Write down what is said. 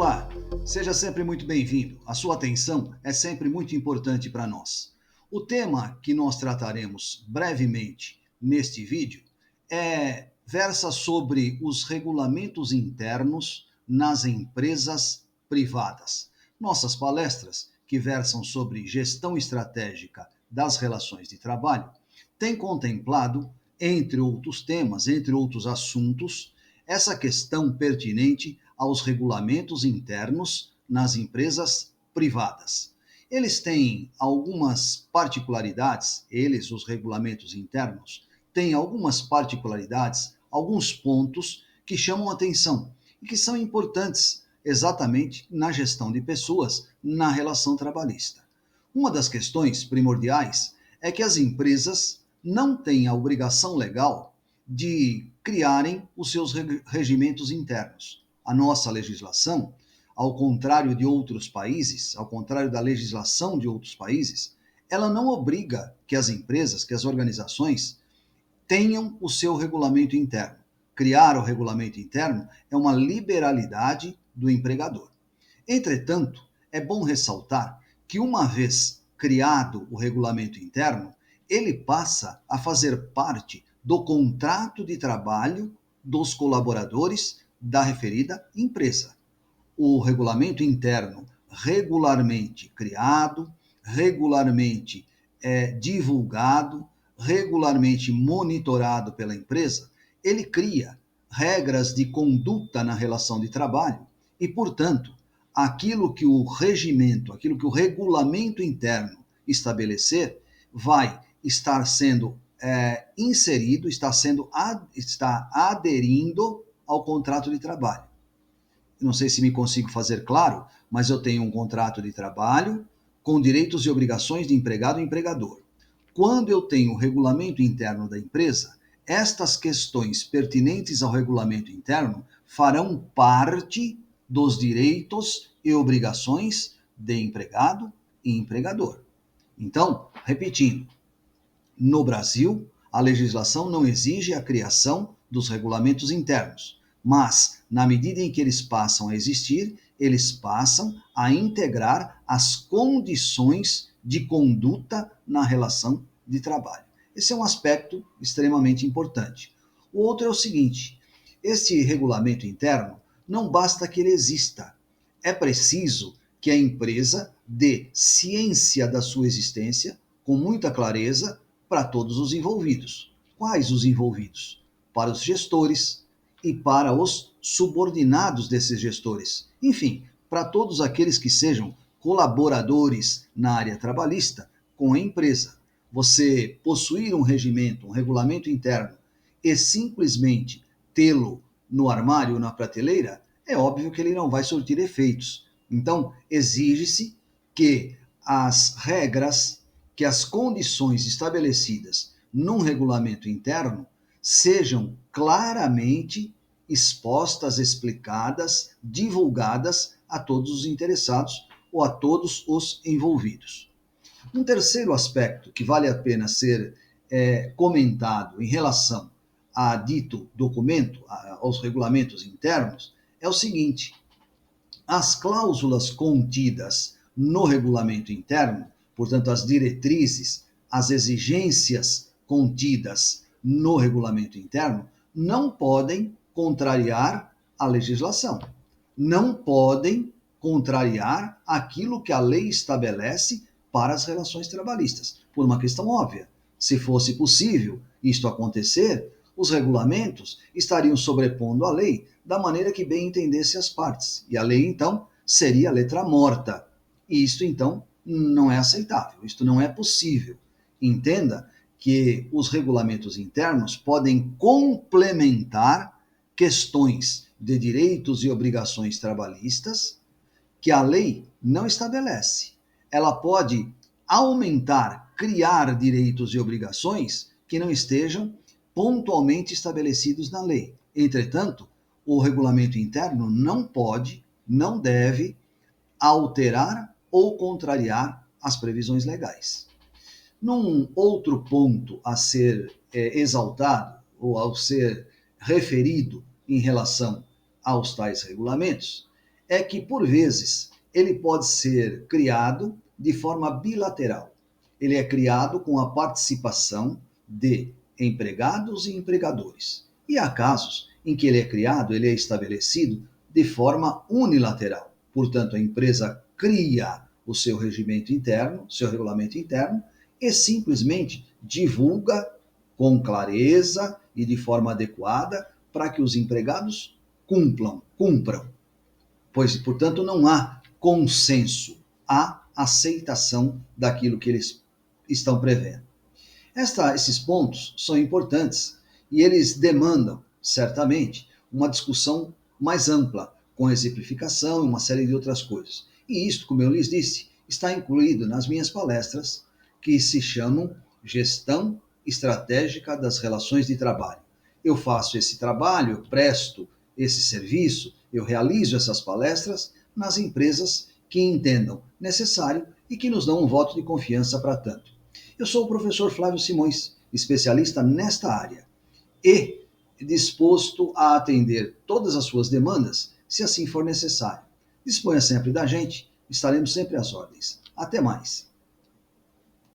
Olá, seja sempre muito bem-vindo. A sua atenção é sempre muito importante para nós. O tema que nós trataremos brevemente neste vídeo versa sobre os regulamentos internos nas empresas privadas. Nossas palestras, que versam sobre gestão estratégica das relações de trabalho, têm contemplado, entre outros temas, entre outros assuntos, essa questão pertinente aos regulamentos internos nas empresas privadas. Eles têm algumas particularidades, os regulamentos internos, têm algumas particularidades, alguns pontos que chamam atenção e que são importantes exatamente na gestão de pessoas, na relação trabalhista. Uma das questões primordiais é que as empresas não têm a obrigação legal de criarem os seus regimentos internos. A nossa legislação, ao contrário de outros países, ao contrário da legislação de outros países, ela não obriga que as empresas, que as organizações tenham o seu regulamento interno. Criar o regulamento interno é uma liberalidade do empregador. Entretanto, é bom ressaltar que uma vez criado o regulamento interno, ele passa a fazer parte do contrato de trabalho dos colaboradores da referida empresa. O regulamento interno, regularmente criado, regularmente divulgado, regularmente monitorado pela empresa, ele cria regras de conduta na relação de trabalho e, portanto, aquilo que o regimento, aquilo que o regulamento interno estabelecer, vai estar sendo inserido, está aderindo ao contrato de trabalho. Não sei se me consigo fazer claro, mas eu tenho um contrato de trabalho com direitos e obrigações de empregado e empregador. Quando eu tenho o regulamento interno da empresa, estas questões pertinentes ao regulamento interno farão parte dos direitos e obrigações de empregado e empregador. Então, repetindo, no Brasil, a legislação não exige a criação dos regulamentos internos, mas, na medida em que eles passam a existir, eles passam a integrar as condições de conduta na relação de trabalho. Esse é um aspecto extremamente importante. O outro é o seguinte: este regulamento interno não basta que ele exista, é preciso que a empresa dê ciência da sua existência com muita clareza para todos os envolvidos. Quais os envolvidos? Para os gestores e para os subordinados desses gestores. Enfim, para todos aqueles que sejam colaboradores na área trabalhista com a empresa. Você possuir um regimento, um regulamento interno e simplesmente tê-lo no armário ou na prateleira, é óbvio que ele não vai surtir efeitos. Então, exige-se que as regras, que as condições estabelecidas num regulamento interno sejam claramente expostas, explicadas, divulgadas a todos os interessados ou a todos os envolvidos. Um terceiro aspecto que vale a pena ser comentado em relação a dito documento, aos regulamentos internos, é o seguinte: as cláusulas contidas no regulamento interno, portanto, as diretrizes, as exigências contidas no regulamento interno, não podem contrariar a legislação, não podem contrariar aquilo que a lei estabelece para as relações trabalhistas, por uma questão óbvia. Se fosse possível isto acontecer, os regulamentos estariam sobrepondo a lei da maneira que bem entendesse as partes. E a lei, então, seria letra morta. E isto, então, não é aceitável, isto não é possível. Entenda que os regulamentos internos podem complementar questões de direitos e obrigações trabalhistas que a lei não estabelece. Ela pode aumentar, criar direitos e obrigações que não estejam pontualmente estabelecidos na lei. Entretanto, o regulamento interno não pode, não deve alterar ou contrariar as previsões legais. Num outro ponto a ser exaltado ou ao ser referido em relação aos tais regulamentos, é que, por vezes, ele pode ser criado de forma bilateral. Ele é criado com a participação de empregados e empregadores. E há casos em que ele é criado, ele é estabelecido de forma unilateral. Portanto, a empresa cria o seu regimento interno, seu regulamento interno, e simplesmente divulga com clareza e de forma adequada para que os empregados cumpram. Pois, portanto, não há consenso, há aceitação daquilo que eles estão prevendo. Esses pontos são importantes e eles demandam, certamente, uma discussão mais ampla, com exemplificação e uma série de outras coisas. E isto, como eu lhes disse, está incluído nas minhas palestras, que se chamam Gestão Estratégica das Relações de Trabalho. Eu faço esse trabalho, eu presto esse serviço, eu realizo essas palestras nas empresas que entendam necessário e que nos dão um voto de confiança para tanto. Eu sou o professor Flávio Simões, especialista nesta área e disposto a atender todas as suas demandas, se assim for necessário. Disponha sempre da gente, estaremos sempre às ordens. Até mais.